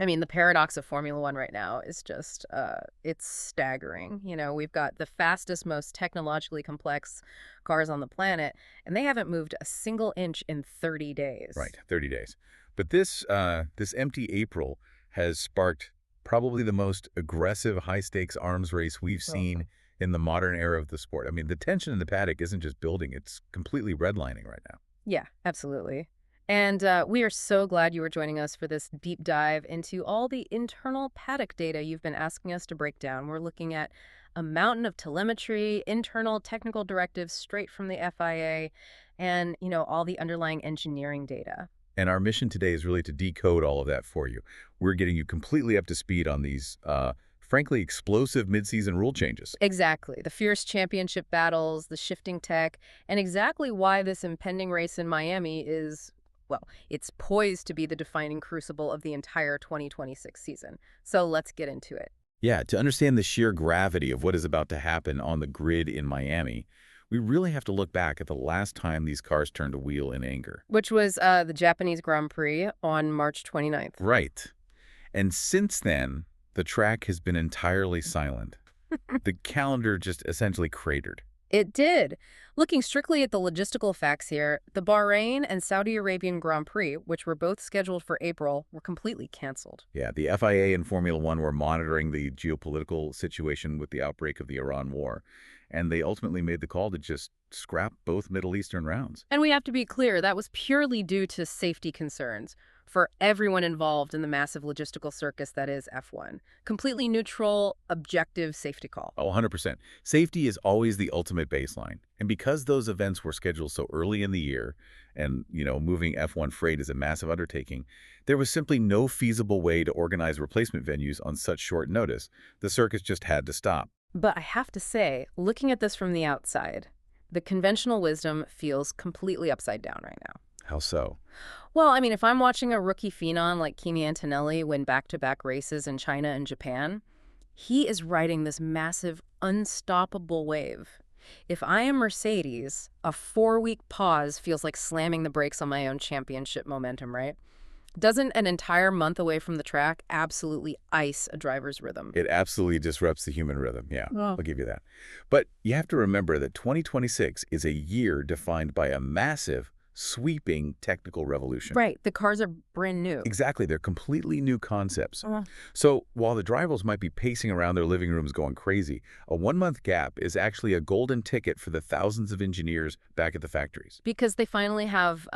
I mean, the paradox of Formula One right now is just, it's staggering. We've got the fastest, most technologically complex cars on the planet, and they haven't moved a single inch in 30 days. Right, 30 days. But this empty April has sparked probably the most aggressive high-stakes arms race we've seen in the modern era of the sport. I mean, the tension in the paddock isn't just building, it's completely redlining right now. Yeah, absolutely. And we are so glad you were joining us for this deep dive into all the internal paddock data you've been asking us to break down. We're looking at a mountain of telemetry, internal technical directives straight from the FIA, and, all the underlying engineering data. And our mission today is really to decode all of that for you. We're getting you completely up to speed on these, frankly, explosive mid-season rule changes. Exactly. The fierce championship battles, the shifting tech, and exactly why this impending race in Miami is, well, it's poised to be the defining crucible of the entire 2026 season. So let's get into it. Yeah, to understand the sheer gravity of what is about to happen on the grid in Miami, we really have to look back at the last time these cars turned a wheel in anger. Which was the Japanese Grand Prix on March 29th. Right. And since then, the track has been entirely silent. The calendar just essentially cratered. It did. Looking strictly at the logistical facts here, the Bahrain and Saudi Arabian Grand Prix, which were both scheduled for April, were completely canceled. Yeah, the FIA and Formula One were monitoring the geopolitical situation with the outbreak of the Iran war, and they ultimately made the call to just scrap both Middle Eastern rounds. And we have to be clear, that was purely due to safety concerns for everyone involved in the massive logistical circus that is F1. Completely neutral, objective safety call. Oh, 100%. Safety is always the ultimate baseline. And because those events were scheduled so early in the year, and, moving F1 freight is a massive undertaking, there was simply no feasible way to organize replacement venues on such short notice. The circus just had to stop. But I have to say, looking at this from the outside, the conventional wisdom feels completely upside down right now. How so? Well, I mean, if I'm watching a rookie phenom like Kimi Antonelli win back-to-back races in China and Japan, he is riding this massive, unstoppable wave. If I am Mercedes, a 4-week pause feels like slamming the brakes on my own championship momentum, right? Doesn't an entire month away from the track absolutely ice a driver's rhythm? It absolutely disrupts the human rhythm, yeah, Oh. I'll give you that. But you have to remember that 2026 is a year defined by a massive, sweeping technical revolution. Right. The cars are brand new. Exactly, they're completely new concepts. Uh. So while the drivers might be pacing around their living rooms going crazy, a 1-month gap is actually a golden ticket for the thousands of engineers back at the factories. Because they finally have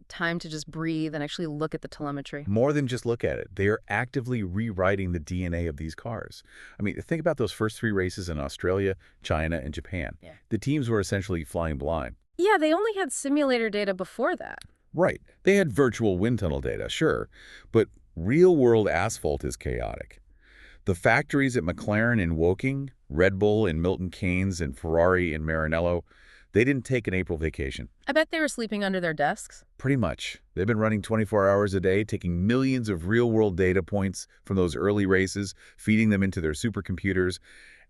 time to just breathe and actually look at the telemetry. More than just look at it, they are actively rewriting the DNA of these cars. I mean, think about those first 3 races in Australia, China, and Japan. Yeah. The teams were essentially flying blind. Yeah, they only had simulator data before that. Right. They had virtual wind tunnel data, sure, but real-world asphalt is chaotic. The factories at McLaren in Woking, Red Bull in Milton Keynes, and Ferrari in Maranello, they didn't take an April vacation. I bet they were sleeping under their desks. Pretty much. They've been running 24 hours a day, taking millions of real-world data points from those early races, feeding them into their supercomputers,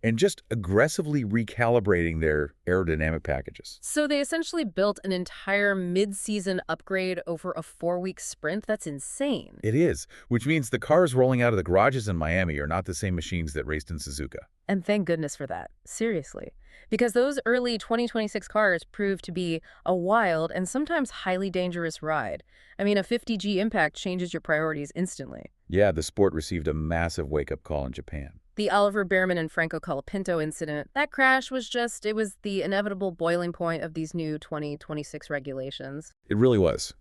and just aggressively recalibrating their aerodynamic packages. So they essentially built an entire mid-season upgrade over a 4-week sprint? That's insane. It is, which means the cars rolling out of the garages in Miami are not the same machines that raced in Suzuka. And thank goodness for that. Seriously. Because those early 2026 cars proved to be a wild and sometimes highly dangerous ride. I mean, a 50G impact changes your priorities instantly. Yeah, the sport received a massive wake-up call in Japan. The Oliver Bearman and Franco Colapinto incident, that crash was it was the inevitable boiling point of these new 2026 regulations. It really was.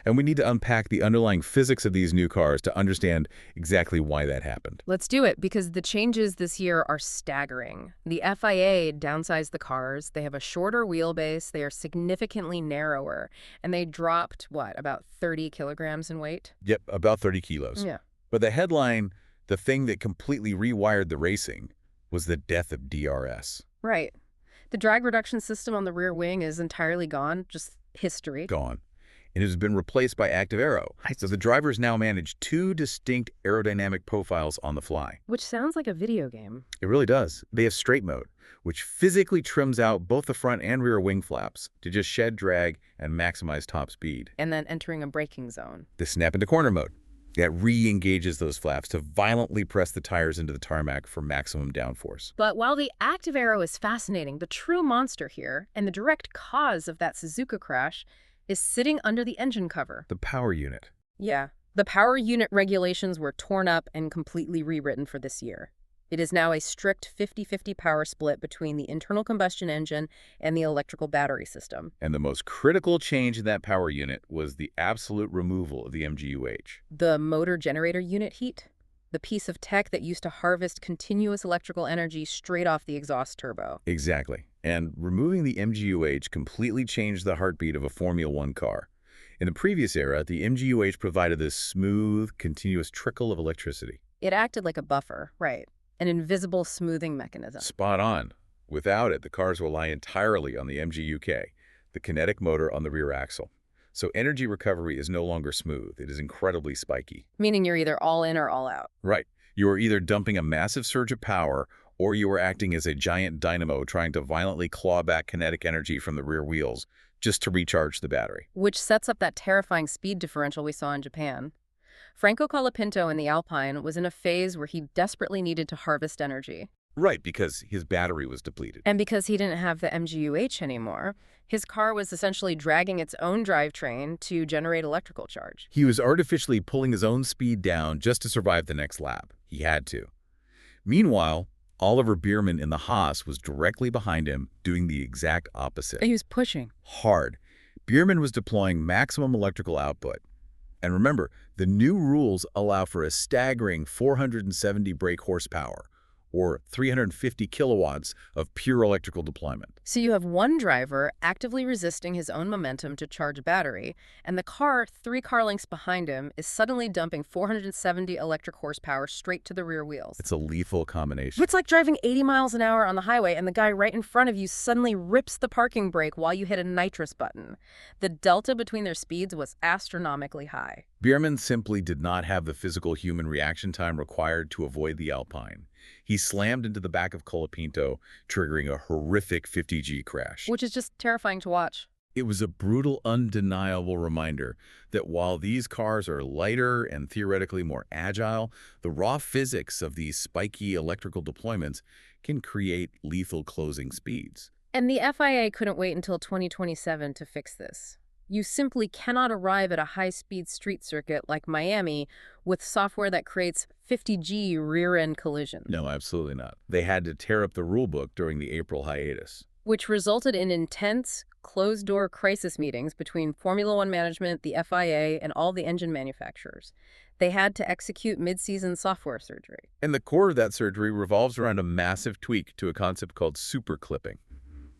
And we need to unpack the underlying physics of these new cars to understand exactly why that happened. Let's do it, because the changes this year are staggering. The FIA downsized the cars, they have a shorter wheelbase, they are significantly narrower, and they dropped, about 30 kilograms in weight? Yep, about 30 kilos. Yeah. But the headline, the thing that completely rewired the racing, was the death of DRS. Right. The drag reduction system on the rear wing is entirely gone, just history. Gone. And it has been replaced by Active Aero. So the drivers now manage 2 distinct aerodynamic profiles on the fly. Which sounds like a video game. It really does. They have straight mode, which physically trims out both the front and rear wing flaps to just shed drag and maximize top speed. And then entering a braking zone. The snap into corner mode, That re-engages those flaps to violently press the tires into the tarmac for maximum downforce. But while the active aero is fascinating, the true monster here, and the direct cause of that Suzuka crash, is sitting under the engine cover. The power unit. Yeah. The power unit regulations were torn up and completely rewritten for this year. It is now a strict 50-50 power split between the internal combustion engine and the electrical battery system. And the most critical change in that power unit was the absolute removal of the MGU-H. The motor generator unit heat? The piece of tech that used to harvest continuous electrical energy straight off the exhaust turbo. Exactly. And removing the MGU-H completely changed the heartbeat of a Formula One car. In the previous era, the MGU-H provided this smooth, continuous trickle of electricity. It acted like a buffer, right? An invisible smoothing mechanism. Spot on. Without it, the cars rely entirely on the MGU-K, the kinetic motor on the rear axle. So energy recovery is no longer smooth. It is incredibly spiky. Meaning you're either all in or all out. Right. You are either dumping a massive surge of power, or you are acting as a giant dynamo trying to violently claw back kinetic energy from the rear wheels just to recharge the battery. Which sets up that terrifying speed differential we saw in Japan. Franco Colapinto in the Alpine was in a phase where he desperately needed to harvest energy. Right, because his battery was depleted. And because he didn't have the MGU-H anymore, his car was essentially dragging its own drivetrain to generate electrical charge. He was artificially pulling his own speed down just to survive the next lap. He had to. Meanwhile, Oliver Biermann in the Haas was directly behind him, doing the exact opposite. He was pushing. Hard. Biermann was deploying maximum electrical output. And remember, the new rules allow for a staggering 470 brake horsepower, or 350 kilowatts of pure electrical deployment. So you have one driver actively resisting his own momentum to charge a battery, and the car 3 car lengths behind him is suddenly dumping 470 electric horsepower straight to the rear wheels. It's a lethal combination. It's like driving 80 miles an hour on the highway and the guy right in front of you suddenly rips the parking brake while you hit a nitrous button. The delta between their speeds was astronomically high. Biermann simply did not have the physical human reaction time required to avoid the Alpine. He slammed into the back of Colapinto, triggering a horrific 50G crash. Which is just terrifying to watch. It was a brutal, undeniable reminder that while these cars are lighter and theoretically more agile, the raw physics of these spiky electrical deployments can create lethal closing speeds. And the FIA couldn't wait until 2027 to fix this. You simply cannot arrive at a high-speed street circuit like Miami with software that creates 50G rear-end collisions. No, absolutely not. They had to tear up the rulebook during the April hiatus. Which resulted in intense, closed-door crisis meetings between Formula One management, the FIA, and all the engine manufacturers. They had to execute mid-season software surgery. And the core of that surgery revolves around a massive tweak to a concept called super clipping.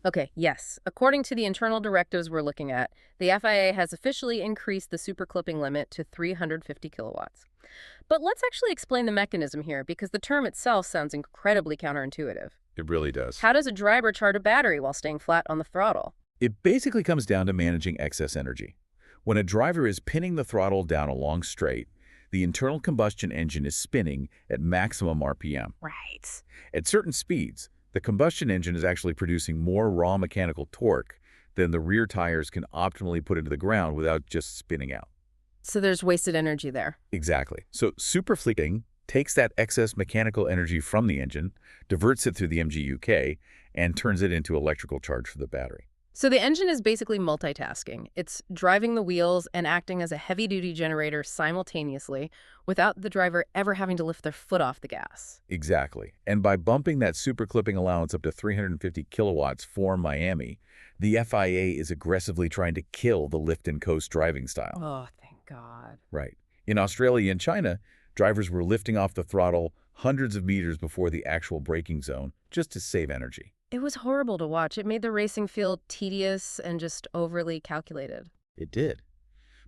Okay, yes. According to the internal directives we're looking at, the FIA has officially increased the super clipping limit to 350 kilowatts. But let's actually explain the mechanism here, because the term itself sounds incredibly counterintuitive. It really does. How does a driver charge a battery while staying flat on the throttle? It basically comes down to managing excess energy. When a driver is pinning the throttle down a long straight, the internal combustion engine is spinning at maximum RPM. Right. At certain speeds, the combustion engine is actually producing more raw mechanical torque than the rear tires can optimally put into the ground without just spinning out. So there's wasted energy there. Exactly. So superfleeting takes that excess mechanical energy from the engine, diverts it through the MGU-K, and turns it into electrical charge for the battery. So the engine is basically multitasking. It's driving the wheels and acting as a heavy-duty generator simultaneously without the driver ever having to lift their foot off the gas. Exactly. And by bumping that super clipping allowance up to 350 kilowatts for Miami, the FIA is aggressively trying to kill the lift and coast driving style. Oh, thank God. Right. In Australia and China, drivers were lifting off the throttle hundreds of meters before the actual braking zone just to save energy. It was horrible to watch. It made the racing feel tedious and just overly calculated. It did.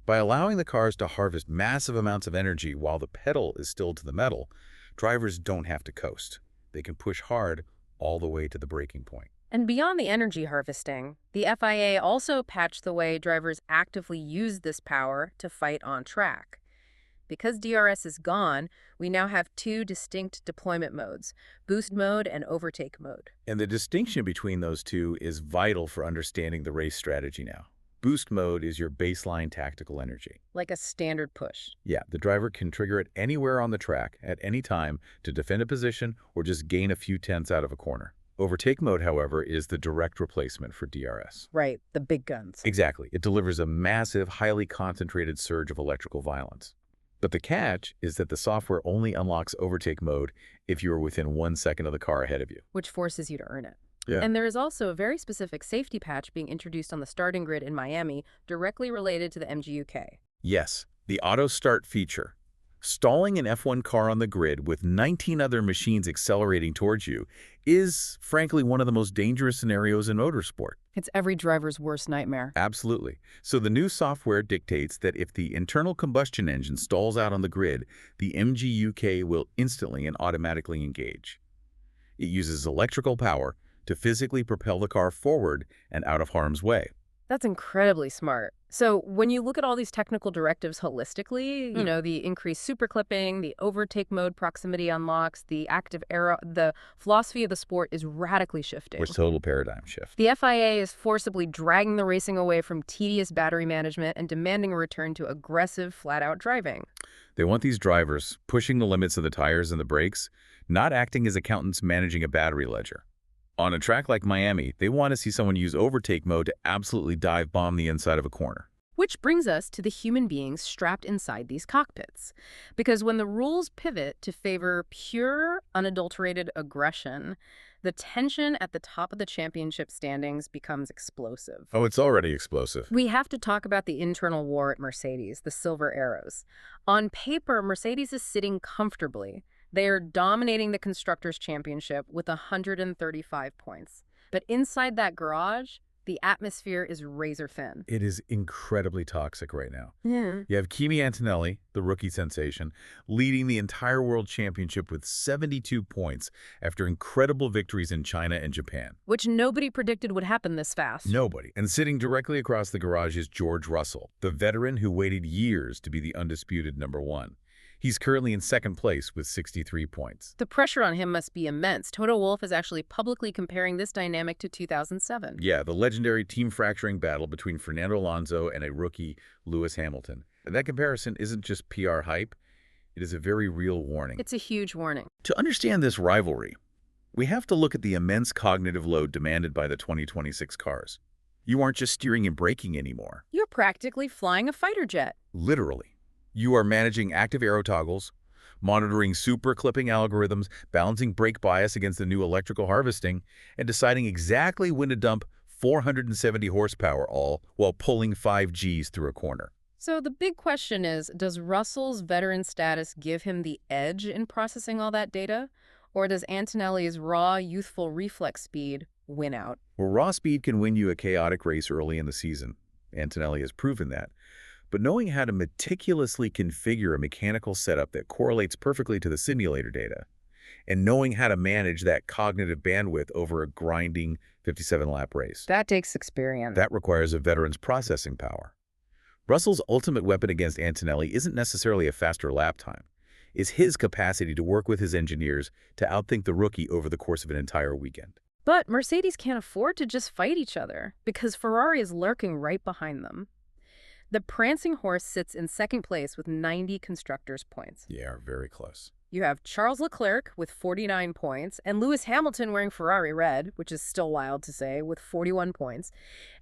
By allowing the cars to harvest massive amounts of energy while the pedal is still to the metal, drivers don't have to coast. They can push hard all the way to the breaking point. And beyond the energy harvesting, the FIA also patched the way drivers actively use this power to fight on track. Because DRS is gone, we now have 2 distinct deployment modes, boost mode and overtake mode. And the distinction between those two is vital for understanding the race strategy now. Boost mode is your baseline tactical energy. Like a standard push. Yeah, the driver can trigger it anywhere on the track at any time to defend a position or just gain a few tenths out of a corner. Overtake mode, however, is the direct replacement for DRS. Right, the big guns. Exactly. It delivers a massive, highly concentrated surge of electrical violence. But the catch is that the software only unlocks overtake mode if you are within 1 second of the car ahead of you. Which forces you to earn it. Yeah. And there is also a very specific safety patch being introduced on the starting grid in Miami, directly related to the MGU-K. Yes, the auto start feature. Stalling an F1 car on the grid with 19 other machines accelerating towards you is, frankly, one of the most dangerous scenarios in motorsport. It's every driver's worst nightmare. Absolutely. So the new software dictates that if the internal combustion engine stalls out on the grid, the MGU-K will instantly and automatically engage. It uses electrical power to physically propel the car forward and out of harm's way. That's incredibly smart. So when you look at all these technical directives holistically, the increased superclipping, the overtake mode proximity unlocks, the active aero, the philosophy of the sport is radically shifting. Which total paradigm shift. The FIA is forcibly dragging the racing away from tedious battery management and demanding a return to aggressive, flat-out driving. They want these drivers pushing the limits of the tires and the brakes, not acting as accountants managing a battery ledger. On a track like Miami, they want to see someone use overtake mode to absolutely dive bomb the inside of a corner. Which brings us to the human beings strapped inside these cockpits. Because when the rules pivot to favor pure, unadulterated aggression, the tension at the top of the championship standings becomes explosive. Oh, it's already explosive. We have to talk about the internal war at Mercedes, the Silver Arrows. On paper, Mercedes is sitting comfortably. They are dominating the Constructors' Championship with 135 points. But inside that garage, the atmosphere is razor thin. It is incredibly toxic right now. Yeah. You have KIMI Antonelli, the rookie sensation, leading the entire World Championship with 72 points after incredible victories in China and Japan. Which nobody predicted would happen this fast. Nobody. And sitting directly across the garage is George Russell, the veteran who waited years to be the undisputed #1. He's currently in second place with 63 points. The pressure on him must be immense. Toto Wolff is actually publicly comparing this dynamic to 2007. Yeah, the legendary team-fracturing battle between Fernando Alonso and a rookie, Lewis Hamilton. And that comparison isn't just PR hype. It is a very real warning. It's a huge warning. To understand this rivalry, we have to look at the immense cognitive load demanded by the 2026 cars. You aren't just steering and braking anymore. You're practically flying a fighter jet. Literally. You are managing active aero toggles, monitoring super clipping algorithms, balancing brake bias against the new electrical harvesting, and deciding exactly when to dump 470 horsepower all while pulling 5 Gs through a corner. So the big question is, does Russell's veteran status give him the edge in processing all that data? Or does Antonelli's raw, youthful reflex speed win out? Well, raw speed can win you a chaotic race early in the season. Antonelli has proven that. But knowing how to meticulously configure a mechanical setup that correlates perfectly to the simulator data, and knowing how to manage that cognitive bandwidth over a grinding 57-lap race. That takes experience. That requires a veteran's processing power. Russell's ultimate weapon against Antonelli isn't necessarily a faster lap time. It's his capacity to work with his engineers to outthink the rookie over the course of an entire weekend. But Mercedes can't afford to just fight each other, because Ferrari is lurking right behind them. The prancing horse sits in second place with 90 constructors' points. Yeah, very close. You have Charles Leclerc with 49 points, and Lewis Hamilton wearing Ferrari red, which is still wild to say, with 41 points.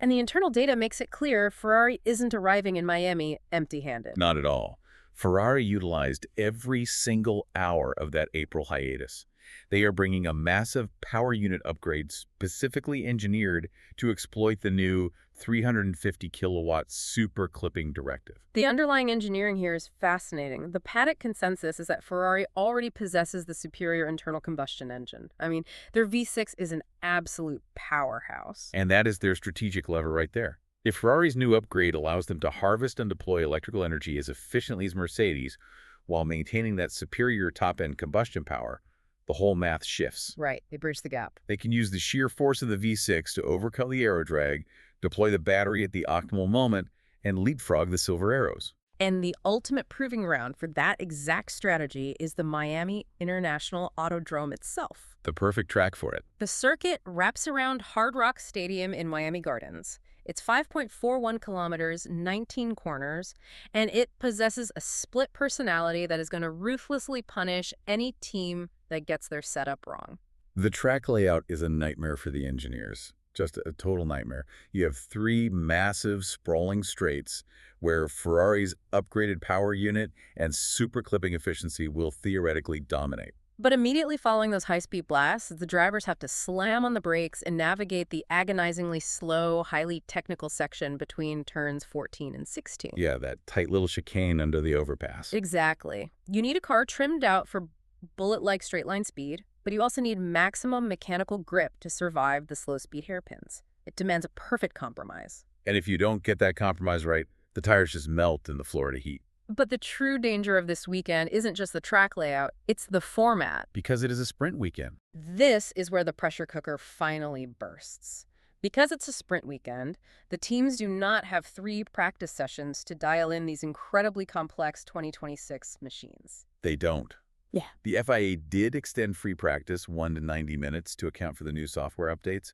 And the internal data makes it clear Ferrari isn't arriving in Miami empty-handed. Not at all. Ferrari utilized every single hour of that April hiatus. They are bringing a massive power unit upgrade specifically engineered to exploit the new 350 kilowatt super clipping directive. The underlying engineering here is fascinating. The paddock consensus is that Ferrari already possesses the superior internal combustion engine. I mean, their V6 is an absolute powerhouse. And that is their strategic lever right there. If Ferrari's new upgrade allows them to harvest and deploy electrical energy as efficiently as Mercedes while maintaining that superior top-end combustion power, the whole math shifts. Right, they bridge the gap. They can use the sheer force of the V6 to overcome the aerodrag, deploy the battery at the optimal moment, and leapfrog the Silver Arrows. And the ultimate proving ground for that exact strategy is the Miami International Autodrome itself. The perfect track for it. The circuit wraps around Hard Rock Stadium in Miami Gardens. It's 5.41 kilometers, 19 corners, and it possesses a split personality that is going to ruthlessly punish any team that gets their setup wrong. The track layout is a nightmare for the engineers. Just a total nightmare. You have three massive, sprawling straights where Ferrari's upgraded power unit and super clipping efficiency will theoretically dominate. But immediately following those high-speed blasts, the drivers have to slam on the brakes and navigate the agonizingly slow, highly technical section between turns 14 and 16. Yeah, that tight little chicane under the overpass. Exactly. You need a car trimmed out for bullet-like straight-line speed, but you also need maximum mechanical grip to survive the slow-speed hairpins. It demands a perfect compromise. And if you don't get that compromise right, the tires just melt in the Florida heat. But the true danger of this weekend isn't just the track layout, it's the format. Because it is a sprint weekend. This is where the pressure cooker finally bursts. Because it's a sprint weekend, the teams do not have 3 practice sessions to dial in these incredibly complex 2026 machines. They don't. Yeah. The FIA did extend free practice 1 to 90 minutes to account for the new software updates,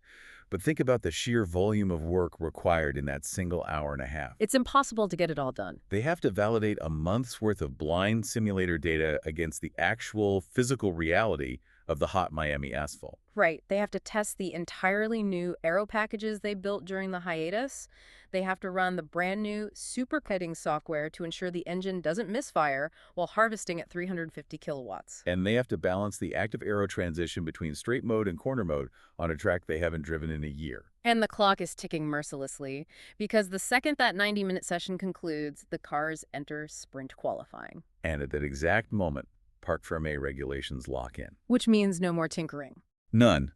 but think about the sheer volume of work required in that single hour and a half. It's impossible to get it all done. They have to validate a month's worth of blind simulator data against the actual physical reality of the hot Miami asphalt. Right. They have to test the entirely new aero packages they built during the hiatus. They have to run the brand new super cutting software to ensure the engine doesn't misfire while harvesting at 350 kilowatts. And they have to balance the active aero transition between straight mode and corner mode on a track they haven't driven in a year. And the clock is ticking mercilessly because the second that 90-minute session concludes, the cars enter sprint qualifying. And at that exact moment, Parc Fermé regulations lock in. Which means no more tinkering. None.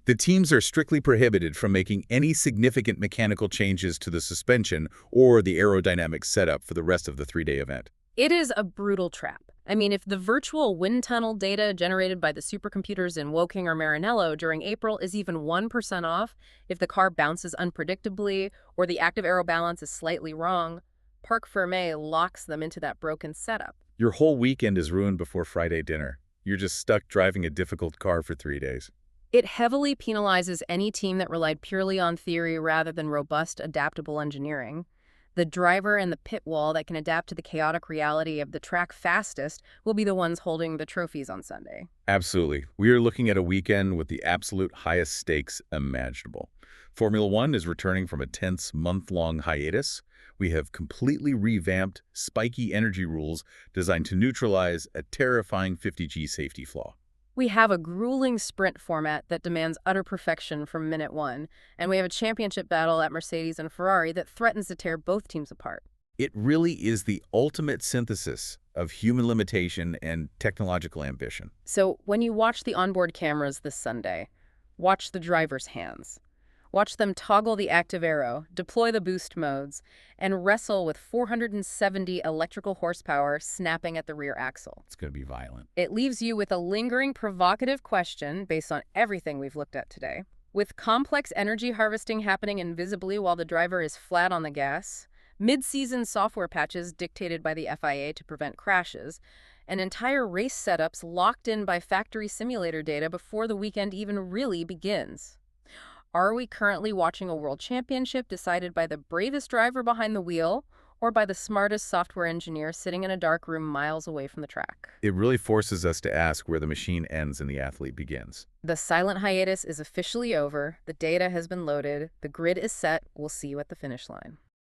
The teams are strictly prohibited from making any significant mechanical changes to the suspension or the aerodynamic setup for the rest of the 3-day event. It is a brutal trap. I mean, if the virtual wind tunnel data generated by the supercomputers in Woking or Maranello during April is even 1% off, if the car bounces unpredictably or the active aero balance is slightly wrong, Parc Fermé locks them into that broken setup. Your whole weekend is ruined before Friday dinner. You're just stuck driving a difficult car for 3 days. It heavily penalizes any team that relied purely on theory rather than robust, adaptable engineering. The driver and the pit wall that can adapt to the chaotic reality of the track fastest will be the ones holding the trophies on Sunday. Absolutely. We are looking at a weekend with the absolute highest stakes imaginable. Formula One is returning from a tense month-long hiatus. We have completely revamped spiky energy rules designed to neutralize a terrifying 50G safety flaw. We have a grueling sprint format that demands utter perfection from minute one, and we have a championship battle at Mercedes and Ferrari that threatens to tear both teams apart. It really is the ultimate synthesis of human limitation and technological ambition. So when you watch the onboard cameras this Sunday, watch the driver's hands. Watch them toggle the active aero, deploy the boost modes, and wrestle with 470 electrical horsepower snapping at the rear axle. It's going to be violent. It leaves you with a lingering, provocative question based on everything we've looked at today. With complex energy harvesting happening invisibly while the driver is flat on the gas, mid-season software patches dictated by the FIA to prevent crashes, and entire race setups locked in by factory simulator data before the weekend even really begins. Are we currently watching a world championship decided by the bravest driver behind the wheel or by the smartest software engineer sitting in a dark room miles away from the track? It really forces us to ask where the machine ends and the athlete begins. The silent hiatus is officially over. The data has been loaded. The grid is set. We'll see you at the finish line.